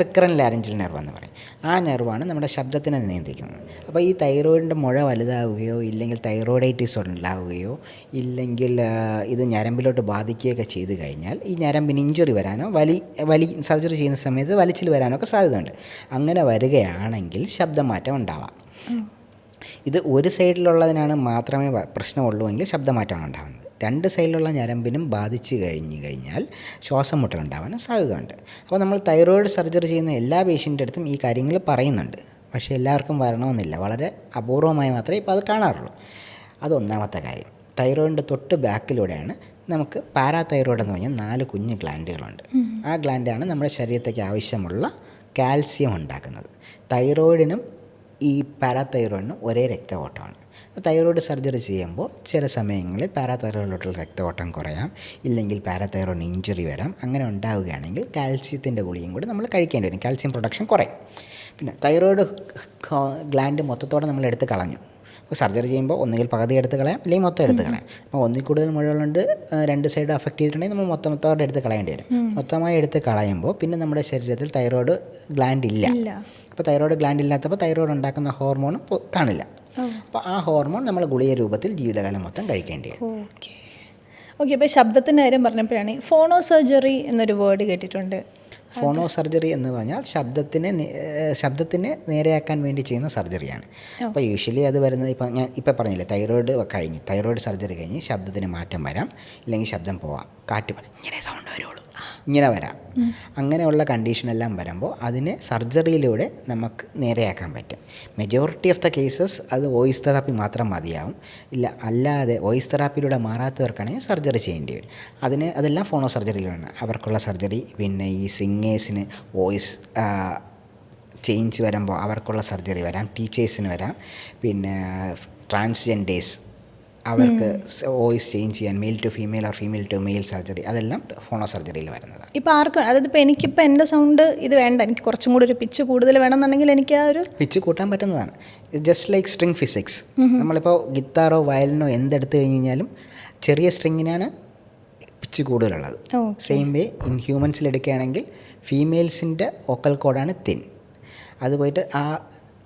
റിക്കറൻറ്റ് ലാരിഞ്ചൽ നെർവ് എന്ന് പറയും. ആ നെർവാണ് നമ്മുടെ ശബ്ദത്തിനെ നിയന്ത്രിക്കുന്നത്. അപ്പോൾ ഈ തൈറോയിഡിൻ്റെ മുഴ വലുതാവുകയോ ഇല്ലെങ്കിൽ തൈറോയിഡൈറ്റിസ് ഉണ്ടാവുകയോ ഇല്ലെങ്കിൽ ഇത് ഞരമ്പിലോട്ട് ബാധിക്കുകയൊക്കെ ചെയ്തു കഴിഞ്ഞാൽ ഈ ഞരമ്പിന് ഇഞ്ചുറി വരാനോ സർജറി ചെയ്യുന്ന സമയത്ത് വലിച്ചിൽ വരാനോ ഒക്കെ സാധ്യതയുണ്ട്. അങ്ങനെ വരികയാണെങ്കിൽ ശബ്ദമാറ്റം ഉണ്ടാവാം. ഇത് ഒരു സൈഡിലുള്ളതിനാണ് മാത്രമേ പ്രശ്നമുള്ളൂ എങ്കിൽ ശബ്ദമാറ്റമാണ് ഉണ്ടാകുന്നത്. രണ്ട് സൈഡിലുള്ള ഞരമ്പിനും ബാധിച്ചു കഴിഞ്ഞാൽ ശ്വാസം മുട്ടലുണ്ടാവാൻ സാധ്യതയുണ്ട്. അപ്പോൾ നമ്മൾ തൈറോയിഡ് സർജറി ചെയ്യുന്ന എല്ലാ പേഷ്യൻ്റെ അടുത്തും ഈ കാര്യങ്ങൾ പറയുന്നുണ്ട്. പക്ഷേ എല്ലാവർക്കും വരണമെന്നില്ല, വളരെ അപൂർവമായി മാത്രമേ ഇപ്പോൾ അത് കാണാറുള്ളൂ. അതൊന്നാമത്തെ കാര്യം. തൈറോയിഡിൻ്റെ തൊട്ട് ബാക്കിലൂടെയാണ് നമുക്ക് പാരാതൈറോയിഡ് എന്ന് പറഞ്ഞാൽ 4 കുഞ്ഞ് ഗ്ലാൻഡുകളുണ്ട്. ആ ഗ്ലാൻഡാണ് നമ്മുടെ ശരീരത്തേക്ക് ആവശ്യമുള്ള കാൽസ്യം ഉണ്ടാക്കുന്നത്. തൈറോയിഡിനും ഈ പാരാതൈറോയിഡിനും ഒരേ രക്തഓട്ടമാണ്. തൈറോയിഡ് സർജറി ചെയ്യുമ്പോൾ ചില സമയങ്ങളിൽ പാരാതൈറോയിഡിലോട്ടുള്ള രക്തഓട്ടം കുറയാം, ഇല്ലെങ്കിൽ പാരാതൈറോയിഡ് ഇഞ്ചുറി വരാം. അങ്ങനെ ഉണ്ടാവുകയാണെങ്കിൽ കാൽസ്യത്തിൻ്റെ ഗുളികയും കൂടി നമ്മൾ കഴിക്കേണ്ടി വരും. കാൽസ്യം പ്രൊഡക്ഷൻ കുറയും. പിന്നെ തൈറോയിഡ് ഗ്ലാൻഡ് മൊത്തത്തോടെ നമ്മൾ എടുത്ത് കളഞ്ഞു. അപ്പോൾ സർജറി ചെയ്യുമ്പോൾ ഒന്നുകിൽ പകുതി എടുത്ത് കളയാം, അല്ലെങ്കിൽ മൊത്തം എടുത്ത് കളയാം. അപ്പോൾ ഒന്നിൽ കൂടുതൽ മുഴകളുണ്ട്, രണ്ട് സൈഡ് അഫക്റ്റ് ചെയ്തിട്ടുണ്ടെങ്കിൽ നമ്മൾ മൊത്തത്തോടെ എടുത്ത് കളയേണ്ടി വരും. മൊത്തമായി എടുത്ത് കളയുമ്പോൾ പിന്നെ നമ്മുടെ ശരീരത്തിൽ തൈറോയിഡ് ഗ്ലാൻഡ് ഇല്ല. അപ്പോൾ തൈറോയിഡ് ഗ്ലാൻഡ് ഇല്ലാത്തപ്പോൾ തൈറോയിഡ് ഉണ്ടാക്കുന്ന ഹോർമോൺ കാണില്ല. അപ്പോൾ ആ ഹോർമോൺ നമ്മൾ ഗുളിക രൂപത്തിൽ ജീവിതകാലം മൊത്തം കഴിക്കേണ്ടി വരും. ഓക്കെ. അപ്പോൾ ശബ്ദത്തിൻ്റെ കാര്യം പറഞ്ഞപ്പോഴാണ് ഫോണോ സർജറി എന്നൊരു വേർഡ് കേട്ടിട്ടുണ്ട്. ഫോണോ സർജറി എന്ന് പറഞ്ഞാൽ ശബ്ദത്തിനെ നേരെയാക്കാൻ വേണ്ടി ചെയ്യുന്ന സർജറിയാണ്. അപ്പോൾ യൂഷ്വലി അത് വരുന്നത് ഇപ്പോൾ പറഞ്ഞില്ലേ, തൈറോയിഡ് സർജറി കഴിഞ്ഞ് ശബ്ദത്തിന് മാറ്റം വരാം, ഇല്ലെങ്കിൽ ശബ്ദം പോവാം, കാറ്റ് ഇങ്ങനെ സൗണ്ട് വരുള്ളൂ, ഇങ്ങനെ വരാം. അങ്ങനെയുള്ള കണ്ടീഷനെല്ലാം വരുമ്പോൾ അതിനെ സർജറിയിലൂടെ നമുക്ക് നേരെയാക്കാൻ പറ്റും. മെജോറിറ്റി ഓഫ് ദ കേസസ് അത് വോയിസ് തെറാപ്പി മാത്രം മതിയാവും. അല്ലാതെ വോയിസ് തെറാപ്പിയിലൂടെ മാറാത്തവർക്കാണെങ്കിൽ സർജറി ചെയ്യേണ്ടി വരും. അതെല്ലാം ഫോണോ സർജറിയിലാണ് അവർക്കുള്ള സർജറി. പിന്നെ ഈ സിംഗേഴ്സിന് വോയിസ് ചേഞ്ച് വരുമ്പോൾ അവർക്കുള്ള സർജറി വരാം, ടീച്ചേഴ്സിന് വരാം. പിന്നെ ട്രാൻസ്ജെൻഡേഴ്സ് അവർക്ക് വോയിസ് ചേഞ്ച് ചെയ്യാൻ male to female or female to male surgery, അതെല്ലാം ഫോണോ സർജറിയിൽ വരുന്നതാണ്. ഇപ്പോൾ ആർക്കും, അതായത് ഇപ്പോൾ എനിക്കിപ്പോൾ എൻ്റെ സൗണ്ട് ഇത് വേണ്ട, എനിക്ക് കുറച്ചും കൂടി ഒരു പിച്ച് കൂടുതൽ വേണമെന്നുണ്ടെങ്കിൽ എനിക്ക് ആ ഒരു പിച്ച് കൂട്ടാൻ പറ്റുന്നതാണ്. Just like string physics. നമ്മളിപ്പോൾ ഗിത്താറോ വയലിനോ എന്തെടുത്ത് കഴിഞ്ഞാലും ചെറിയ സ്ട്രിങ്ങിനാണ് പിച്ച് കൂടുതലുള്ളത്. സെയിം വേ ഇൻ ഹ്യൂമൻസിൽ എടുക്കുകയാണെങ്കിൽ ഫീമെയിൽസിൻ്റെ വോക്കൽ കോഡാണ് തിൻ. അത് പോയിട്ട് ആ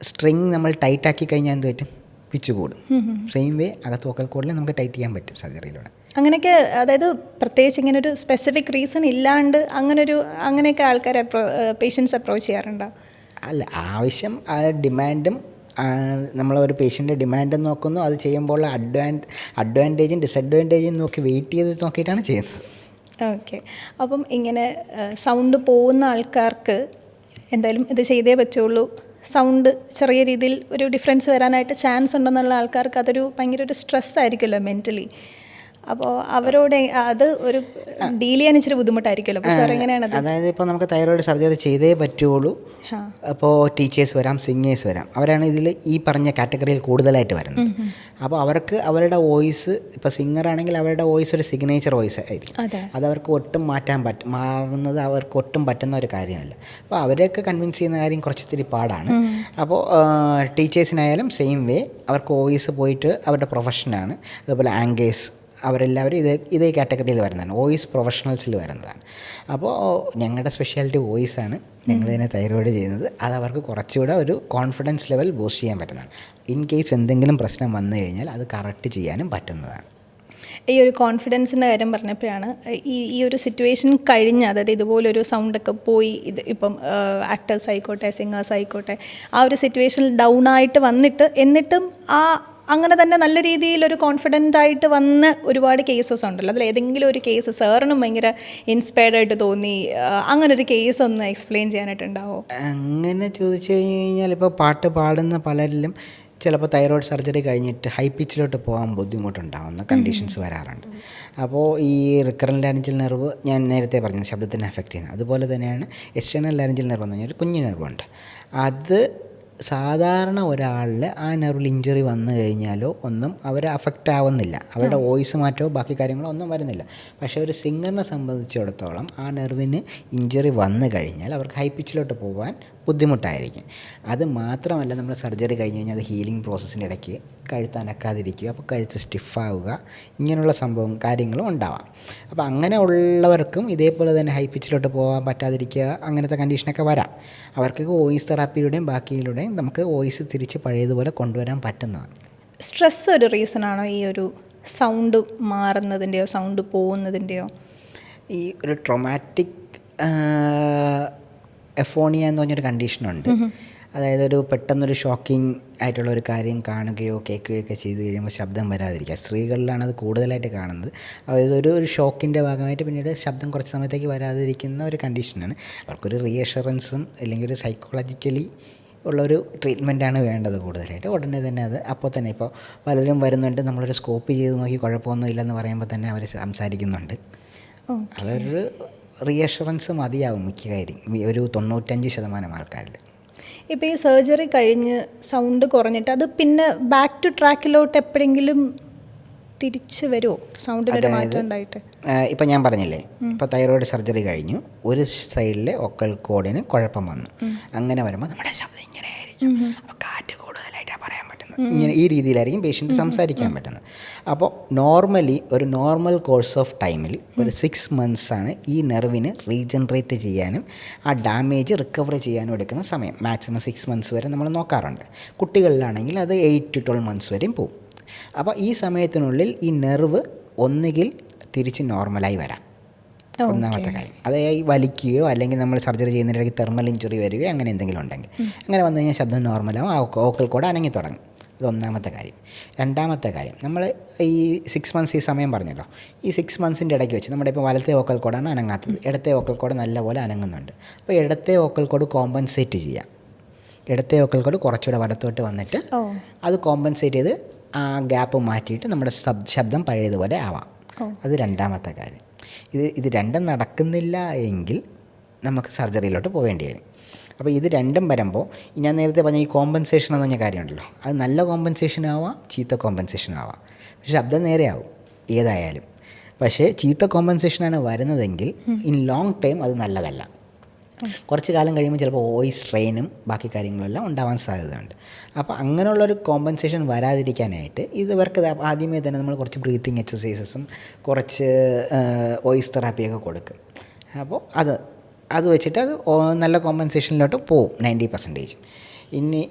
സ്ട്രിങ് നമ്മൾ ടൈറ്റാക്കി കഴിഞ്ഞാൽ എന്ത് പറ്റും? പിച്ച് കൂടും. സെയിം വേ അകത്ത് വോക്കൽ കോഡിൽ നമുക്ക് ടൈറ്റ് ചെയ്യാൻ പറ്റും സർജറിയിലൂടെ. അങ്ങനെയൊക്കെ, അതായത് പ്രത്യേകിച്ച് ഇങ്ങനെ ഒരു സ്പെസിഫിക് റീസൺ ഇല്ലാണ്ട് അങ്ങനെയൊക്കെ ആൾക്കാരെ പേഷ്യൻസ് അപ്രോച്ച് ചെയ്യാറുണ്ടോ? അല്ല, ആവശ്യം ഡിമാൻഡും നമ്മളൊരു പേഷ്യൻ്റെ ഡിമാൻഡും നോക്കുന്നു. അത് ചെയ്യുമ്പോൾ അഡ്വാൻറ്റേജും ഡിസഡ്വാൻറ്റേജും നോക്കി വെയിറ്റ് ചെയ്ത് നോക്കിയിട്ടാണ് ചെയ്യുന്നത്. ഓക്കെ. അപ്പം ഇങ്ങനെ സൗണ്ട് പോകുന്ന ആൾക്കാർക്ക് എന്തായാലും ഇത് ചെയ്തേ പറ്റുള്ളൂ, സൗണ്ട് ചെറിയ രീതിയിൽ ഒരു ഡിഫറൻസ് വരാനായിട്ട് ചാൻസ് ഉണ്ടെന്നുള്ള ആൾക്കാർക്ക് അതൊരു ഭയങ്കര ഒരു സ്ട്രെസ് ആയിരിക്കുമല്ലോ മെൻ്റലി. അപ്പോൾ അവരോട് അത് ഒരു ഡീൽ ചെയ്യാൻ ഇച്ചിരി ബുദ്ധിമുട്ടായിരിക്കുമല്ലോ. അപ്പോൾ സാർ എങ്ങനെയാണത്? അതായത് ഇപ്പോൾ നമുക്ക് തൈറോയിഡ് സർജറി ചെയ്തേ പറ്റുള്ളൂ. അപ്പോൾ ടീച്ചേഴ്സ് വരാം, സിംഗേഴ്സ് വരാം, അവരാണ് ഇതിൽ ഈ പറഞ്ഞ കാറ്റഗറിയിൽ കൂടുതലായിട്ട് വരുന്നത്. അപ്പോൾ അവർക്ക് അവരുടെ വോയിസ്, ഇപ്പോൾ സിംഗറാണെങ്കിൽ അവരുടെ വോയിസ് ഒരു സിഗ്നേച്ചർ വോയിസ് ആയിരിക്കും. അതവർക്ക് ഒട്ടും മാറുന്നത് അവർക്ക് ഒട്ടും പറ്റുന്ന ഒരു കാര്യമല്ല. അപ്പോൾ അവരെയൊക്കെ കൺവിൻസ് ചെയ്യുന്ന കാര്യം കുറച്ചിത്തിരി പാടാണ്. അപ്പോൾ ടീച്ചേഴ്സിനായാലും സെയിം വേ അവർക്ക് വോയിസ് പോയിട്ട് അവരുടെ പ്രൊഫഷനാണ്. അതുപോലെ ആങ്കേഴ്സ് അവരെല്ലാവരും ഇതേ കാറ്റഗറിയിൽ വരുന്നതാണ്, വോയിസ് പ്രൊഫഷണൽസിൽ വരുന്നതാണ്. അപ്പോൾ ഞങ്ങളുടെ സ്പെഷ്യാലിറ്റി വോയിസാണ്. ഞങ്ങളിതിനെ തൈറോയിഡ് ചെയ്യുന്നത്. അത് അവർക്ക് കുറച്ചുകൂടെ ഒരു കോൺഫിഡൻസ് ലെവൽ ബൂസ്റ്റ് ചെയ്യാൻ പറ്റുന്നതാണ്. ഇൻ കേസ് എന്തെങ്കിലും പ്രശ്നം വന്നു കഴിഞ്ഞാൽ അത് കറക്റ്റ് ചെയ്യാനും പറ്റുന്നതാണ്. ഈ ഒരു കോൺഫിഡൻസിൻ്റെ കാര്യം പറഞ്ഞപ്പോഴാണ് ഈ ഒരു സിറ്റുവേഷൻ കഴിഞ്ഞ്, അതായത് ഇതുപോലൊരു സൗണ്ടൊക്കെ പോയി, ഇത് ഇപ്പം ആക്ടേഴ്സ് ആയിക്കോട്ടെ, സിംഗേഴ്സ് ആയിക്കോട്ടെ, ആ ഒരു സിറ്റുവേഷനിൽ ഡൗൺ ആയിട്ട് വന്നിട്ട് എന്നിട്ടും അങ്ങനെ തന്നെ നല്ല രീതിയിൽ ഒരു കോൺഫിഡൻ്റ് ആയിട്ട് വന്ന ഒരുപാട് കേസസ് ഉണ്ടല്ലോ. അതിൽ ഏതെങ്കിലും ഒരു കേസ് സാറിനും ഭയങ്കര ഇൻസ്പയർഡ് ആയിട്ട് തോന്നി, അങ്ങനെ ഒരു കേസ് ഒന്ന് എക്സ്പ്ലെയിൻ ചെയ്യാനായിട്ടുണ്ടാവോ? അങ്ങനെ ചോദിച്ചു കഴിഞ്ഞാൽ ഇപ്പോൾ പാട്ട് പാടുന്ന പലരിലും ചിലപ്പോൾ തൈറോയ്ഡ് സർജറി കഴിഞ്ഞിട്ട് ഹൈ പിച്ചിലോട്ട് പോകാൻ ബുദ്ധിമുട്ടുണ്ടാകുന്ന കണ്ടീഷൻസ് വരാറുണ്ട്. അപ്പോൾ ഈ റിക്കറൻറ്റ് ലാരിഞ്ചൽ നെർവ് ഞാൻ നേരത്തെ പറഞ്ഞത് ശബ്ദത്തിനെ അഫക്റ്റ് ചെയ്യുന്നത്, അതുപോലെ തന്നെയാണ് എക്സ്റ്റേണൽ ലാരിഞ്ചൽ നെർവ് എന്ന് പറഞ്ഞാൽ ഒരു കുഞ്ഞു നെർവുണ്ട്. അത് സാധാരണ ഒരാളിൽ ആ നെർവിൽ ഇഞ്ചറി വന്നു കഴിഞ്ഞാലോ ഒന്നും അവർ അഫക്റ്റ് ആവുന്നില്ല, അവരുടെ വോയിസ് മാറ്റമോ ബാക്കി കാര്യങ്ങളോ ഒന്നും വരുന്നില്ല. പക്ഷേ ഒരു സിംഗറിനെ സംബന്ധിച്ചിടത്തോളം ആ നെർവിന് ഇഞ്ചറി വന്നു കഴിഞ്ഞാൽ അവർക്ക് ഹൈ പിച്ചിലോട്ട് പോകാൻ ബുദ്ധിമുട്ടായിരിക്കും. അത് മാത്രമല്ല, നമ്മൾ സർജറി കഴിഞ്ഞ് കഴിഞ്ഞാൽ അത് ഹീലിംഗ് പ്രോസസ്സിൻ്റെ ഇടയ്ക്ക് കഴുത്ത് അനക്കാതിരിക്കുക, അപ്പോൾ കഴുത്ത് സ്റ്റിഫാവുക, ഇങ്ങനെയുള്ള കാര്യങ്ങളും ഉണ്ടാവാം. അപ്പോൾ അങ്ങനെ ഉള്ളവർക്കും ഇതേപോലെ തന്നെ ഹൈ പിച്ചിലോട്ട് പോകാൻ പറ്റാതിരിക്കുക, അങ്ങനത്തെ കണ്ടീഷനൊക്കെ വരാം. അവർക്ക് വോയിസ് തെറാപ്പിയിലൂടെയും ബാക്കിയിലൂടെയും നമുക്ക് വോയിസ് തിരിച്ച് പഴയതുപോലെ കൊണ്ടുവരാൻ പറ്റുന്നതാണ്. സ്ട്രെസ് ഒരു റീസണാണോ ഈ ഒരു സൗണ്ട് മാറുന്നതിൻ്റെയോ സൗണ്ട് പോകുന്നതിൻ്റെയോ? ഈ ഒരു ട്രോമാറ്റിക് എഫോണിയ എന്ന് പറഞ്ഞൊരു കണ്ടീഷനുണ്ട്. അതായത് ഒരു പെട്ടെന്നൊരു ഷോക്കിംഗ് ആയിട്ടുള്ള ഒരു കാര്യം കാണുകയോ കേൾക്കുകയോ ഒക്കെ ചെയ്ത് കഴിയുമ്പോൾ ശബ്ദം വരാതിരിക്കുക. സ്ത്രീകളിലാണ് അത് കൂടുതലായിട്ട് കാണുന്നത്. അതായത് ഒരു ഷോക്കിൻ്റെ ഭാഗമായിട്ട് പിന്നീട് ശബ്ദം കുറച്ച് സമയത്തേക്ക് വരാതിരിക്കുന്ന ഒരു കണ്ടീഷനാണ്. അവർക്കൊരു റീഅഷുറൻസും അല്ലെങ്കിൽ ഒരു സൈക്കോളജിക്കലി ഉള്ളൊരു ട്രീറ്റ്മെൻറ്റാണ് വേണ്ടത് കൂടുതലായിട്ട്. ഉടനെ തന്നെ അത് അപ്പോൾ തന്നെ ഇപ്പോൾ പലരും വരുന്നുണ്ട്, നമ്മളൊരു സ്കോപ്പ് ചെയ്ത് നോക്കി കുഴപ്പമൊന്നും ഇല്ലെന്ന് പറയുമ്പോൾ തന്നെ അവർ സംസാരിക്കുന്നുണ്ട്. അതൊരു റീഅഷുറൻസ് മതിയാവും മിക്ക കാര്യം ഒരു 95% ആൾക്കാരിൽ. ഇപ്പോൾ ഈ സർജറി കഴിഞ്ഞ് സൗണ്ട് കുറഞ്ഞിട്ട് അത് പിന്നെ ബാക്ക് ടു ട്രാക്കിലോട്ട് എപ്പോഴെങ്കിലും തിരിച്ച് വരുമോ? സൗണ്ടിനൊരു മാറ്റം ഉണ്ടായിട്ട്? ഇപ്പം ഞാൻ പറഞ്ഞില്ലേ, ഇപ്പോൾ തൈറോയ്ഡ് സർജറി കഴിഞ്ഞു, ഒരു സൈഡിലെ വോക്കൽ കോഡിന് കുഴപ്പം വന്നു. അങ്ങനെ വരുമ്പോൾ നമ്മുടെ ശബ്ദം ഇങ്ങനെ ആയിരിക്കും, അപ്പോൾ കാറ്റ് കൂടുതലായിട്ടാണ് പറയാൻ പറ്റുന്നത്. ഇങ്ങനെ ഈ രീതിയിലായിരിക്കും പേഷ്യൻ്റ് സംസാരിക്കാൻ പറ്റുന്നത്. അപ്പോൾ നോർമലി ഒരു നോർമൽ കോഴ്സ് ഓഫ് ടൈമിൽ ഒരു 6 months ആണ് ഈ നെർവിന് റീജനറേറ്റ് ചെയ്യാനും ആ ഡാമേജ് റിക്കവർ ചെയ്യാനും എടുക്കുന്ന സമയം. മാക്സിമം 6 months വരെ നമ്മൾ നോക്കാറുണ്ട്. കുട്ടികളിലാണെങ്കിൽ അത് 8 to 12 months വരെയും പോകും. അപ്പോൾ ഈ സമയത്തിനുള്ളിൽ ഈ നെർവ് ഒന്നുകിൽ തിരിച്ച് നോർമലായി വരാം, ഒന്നാമത്തെ കാര്യം. അതായത് വലിക്കുകയോ അല്ലെങ്കിൽ നമ്മൾ സർജറി ചെയ്യുന്നതിനിടയ്ക്ക് തെർമൽ ഇഞ്ചുറി വരികയോ അങ്ങനെ എന്തെങ്കിലും ഉണ്ടെങ്കിൽ അങ്ങനെ വന്നു കഴിഞ്ഞാൽ ശബ്ദം നോർമലാവും, ആ വോക്കൽ കോഡ് അനങ്ങി തുടങ്ങും. അതൊന്നാമത്തെ കാര്യം. രണ്ടാമത്തെ കാര്യം, നമ്മൾ ഈ 6 months ഈ സമയം പറഞ്ഞല്ലോ, ഈ 6 monthsൻ്റെ ഇടയ്ക്ക് വെച്ച് നമ്മുടെ ഇപ്പോൾ വലത്തെ വോക്കൽ കോഡാണ് അനങ്ങാത്തത്, ഇടത്തെ വോക്കൽ കോഡ് നല്ലപോലെ അനങ്ങുന്നുണ്ട്. അപ്പോൾ ഇടത്തെ വോക്കൽ കോഡ് കോമ്പൻസേറ്റ് ചെയ്യാം. ഇടത്തെ വോക്കൽ കോഡ് കുറച്ചുകൂടെ വലത്തോട്ട് വന്നിട്ട് അത് കോമ്പൻസേറ്റ് ചെയ്ത് ആ ഗ്യാപ്പ് മാറ്റിയിട്ട് നമ്മുടെ ശബ്ദം പഴയതുപോലെ ആവാം. അത് രണ്ടാമത്തെ കാര്യം. ഇത് രണ്ടും നടക്കുന്നില്ല എങ്കിൽ നമുക്ക് സർജറിയിലോട്ട് പോവേണ്ടി വരും. അപ്പോൾ ഇത് രണ്ടും വരുമ്പോൾ ഞാൻ നേരത്തെ പറഞ്ഞ ഈ കോമ്പൻസേഷൻ എന്ന് പറഞ്ഞ കാര്യമുണ്ടല്ലോ, അത് നല്ല കോമ്പൻസേഷൻ ആവാം, ചീത്ത കോമ്പൻസേഷൻ ആവാം. പക്ഷേ ശബ്ദം നേരെയാവും ഏതായാലും. പക്ഷേ ചീത്ത കോമ്പൻസേഷനാണ് വരുന്നതെങ്കിൽ ഇൻ ലോങ് ടൈം അത് നല്ലതല്ല. കുറച്ച് കാലം കഴിയുമ്പോൾ ചിലപ്പോൾ വോയിസ് സ്ട്രെയിനും ബാക്കി കാര്യങ്ങളെല്ലാം ഉണ്ടാവാൻ സാധ്യതയുണ്ട്. അപ്പോൾ അങ്ങനെയുള്ളൊരു കോമ്പൻസേഷൻ വരാതിരിക്കാനായിട്ട് ഇവർക്ക് ആദ്യമേ തന്നെ നമ്മൾ കുറച്ച് ബ്രീത്തിങ് എക്സസൈസസും കുറച്ച് വോയിസ് തെറാപ്പിയൊക്കെ കൊടുക്കും. അപ്പോൾ അത് വെച്ചിട്ട് അത് നല്ല കോമ്പൻസേഷനിലോട്ട് പോവും 90%. ഇനി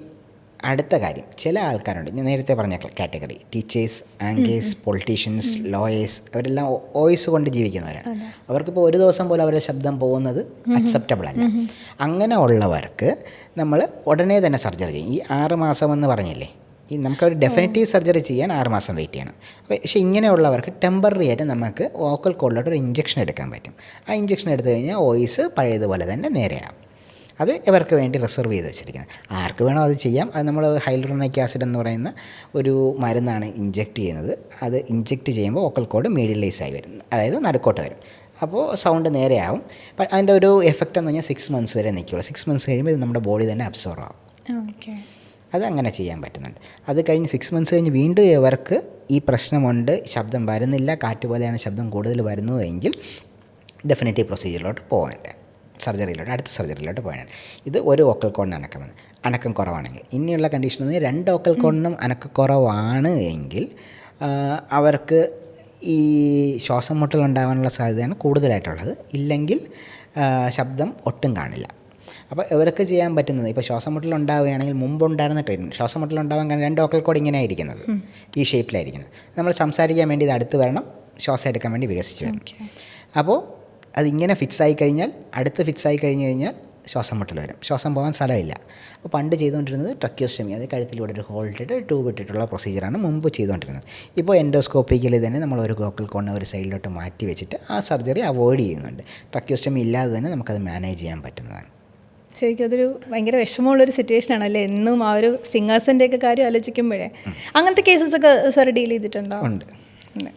അടുത്ത കാര്യം, ചില ആൾക്കാരുണ്ട്, ഞാൻ നേരത്തെ പറഞ്ഞ category, teachers, anchors, politicians, lawyers, അവരെല്ലാം വോയിസ് കൊണ്ട് ജീവിക്കുന്നവരാണ്. അവർക്കിപ്പോൾ ഒരു ദിവസം പോലും അവരുടെ ശബ്ദം പോകുന്നത് അക്സെപ്റ്റബിൾ അല്ല. അങ്ങനെ ഉള്ളവർക്ക് നമ്മൾ ഉടനെ തന്നെ സർജറി ചെയ്യും. ഈ 6 മാസം എന്ന് പറഞ്ഞില്ലേ, ഈ നമുക്കൊരു ഡെഫിനറ്റീവ് സർജറി ചെയ്യാൻ 6 മാസം വെയിറ്റ് ചെയ്യണം. പക്ഷേ ഇങ്ങനെയുള്ളവർക്ക് ടെമ്പററി ആയിട്ട് നമുക്ക് വോക്കൽ കോഡിലോട്ട് ഒരു ഇഞ്ചക്ഷൻ എടുക്കാൻ പറ്റും. ആ ഇഞ്ചക്ഷൻ എടുത്തു കഴിഞ്ഞാൽ വോയിസ് പഴയതുപോലെ തന്നെ നേരെയാവും. അത് ഇവർക്ക് വേണ്ടി റിസർവ് ചെയ്ത് വെച്ചിരിക്കുന്നത്. ആർക്ക് വേണോ അത് ചെയ്യാം. അത് നമ്മൾ ഹൈലൂറോണിക് ആസിഡ് എന്ന് പറയുന്ന ഒരു മരുന്നാണ് ഇഞ്ചെക്റ്റ് ചെയ്യുന്നത്. അത് ഇഞ്ചെക്റ്റ് ചെയ്യുമ്പോൾ വോക്കൽ കോഡ് മീഡിയലൈസ് ആയി വരും, അതായത് നടുക്കോട്ട് വരും. അപ്പോൾ സൗണ്ട് നേരെയാവും. അതിൻ്റെ ഒരു എഫക്റ്റ് എന്ന് പറഞ്ഞാൽ 6 months വരെ നിൽക്കുള്ളൂ. 6 months കഴിയുമ്പോൾ ഇത് നമ്മുടെ ബോഡി തന്നെ അബ്സോർവ് ആവും. അത് അങ്ങനെ ചെയ്യാൻ പറ്റുന്നുണ്ട്. അത് കഴിഞ്ഞ് 6 months കഴിഞ്ഞ് വീണ്ടും ഇവർക്ക് ഈ പ്രശ്നമുണ്ട്, ശബ്ദം വരുന്നില്ല, കാറ്റ് പോലെയാണ് ശബ്ദം കൂടുതൽ വരുന്നതെങ്കിൽ ഡെഫിനറ്റീവ് പ്രൊസീജിയറിലോട്ട് പോകേണ്ടത്, അടുത്ത സർജറിയിലോട്ട് പോയാണ്. ഇത് ഒരു വോക്കൽ കോഡിന് അനക്കം കുറവാണെങ്കിൽ. ഇനിയുള്ള കണ്ടീഷൻ എന്ന് പറഞ്ഞാൽ 2 വോക്കൽ കോഡിനും അനക്കക്കുറവാണ് എങ്കിൽ അവർക്ക് ഈ ശ്വാസം മുട്ടൽ ഉണ്ടാകാനുള്ള സാധ്യതയാണ് കൂടുതലായിട്ടുള്ളത്. ഇല്ലെങ്കിൽ ശബ്ദം ഒട്ടും കാണില്ല. അപ്പോൾ ഇവർക്ക് ചെയ്യാൻ പറ്റുന്നത്, ഇപ്പോൾ ശ്വാസം മുട്ടൽ ഉണ്ടാവുകയാണെങ്കിൽ മുമ്പുണ്ടായിരുന്ന ട്രീറ്റ്മെൻറ്റ്, ശ്വാസം മുട്ടൽ ഉണ്ടാവാൻ കാരണം 2 വോക്കൽ കോഡ് ഇങ്ങനെ ആയിരിക്കുന്നത്, ഈ ഷേപ്പിലായിരിക്കുന്നത്. നമ്മൾ സംസാരിക്കാൻ വേണ്ടി ഇത് അടുത്ത് വരണം, ശ്വാസം എടുക്കാൻ വേണ്ടി വികസിച്ച് വരണം. അപ്പോൾ അതിങ്ങനെ ഫിക്സായി കഴിഞ്ഞാൽ, അടുത്ത് ഫിക്സായി കഴിഞ്ഞാൽ ശ്വാസം മുട്ടൽ വരും, ശ്വാസം പോകാൻ സ്ഥലമില്ല. അപ്പോൾ പണ്ട് ചെയ്തുകൊണ്ടിരുന്നത് ട്രക്യോസ്റ്റമി, അത് കഴുത്തിലൂടെ ഒരു ഹോൾ ഇട്ടിട്ട് ട്യൂബ് ഇട്ടിട്ടുള്ള പ്രൊസീജിയറാണ് മുമ്പ് ചെയ്തുകൊണ്ടിരുന്നത്. ഇപ്പോൾ എൻഡോസ്കോപ്പിക്കലി തന്നെ നമ്മൾ ഒരു വോക്കൽ കോഡിനെ ഒരു സൈഡിലോട്ട് മാറ്റി വെച്ചിട്ട് ആ സർജറി അവോയ്ഡ് ചെയ്യുന്നുണ്ട്. ട്രക്യോസ്റ്റമി ഇല്ലാതെ തന്നെ നമുക്കത് മാനേജ് ചെയ്യാൻ പറ്റുന്നതാണ്. ശരിക്കും അതൊരു ഭയങ്കര വിഷമമുള്ളൊരു സിറ്റുവേഷൻ ആണല്ലേ, എന്നും ആ ഒരു സിംഗേഴ്സിൻ്റെ ഒക്കെ കാര്യം ആലോചിക്കുമ്പോഴേ. അങ്ങനത്തെ കേസസ് ഒക്കെ സാർ ഡീൽ ചെയ്തിട്ടുണ്ടോ? ഉണ്ട്. ഉണ്ട്.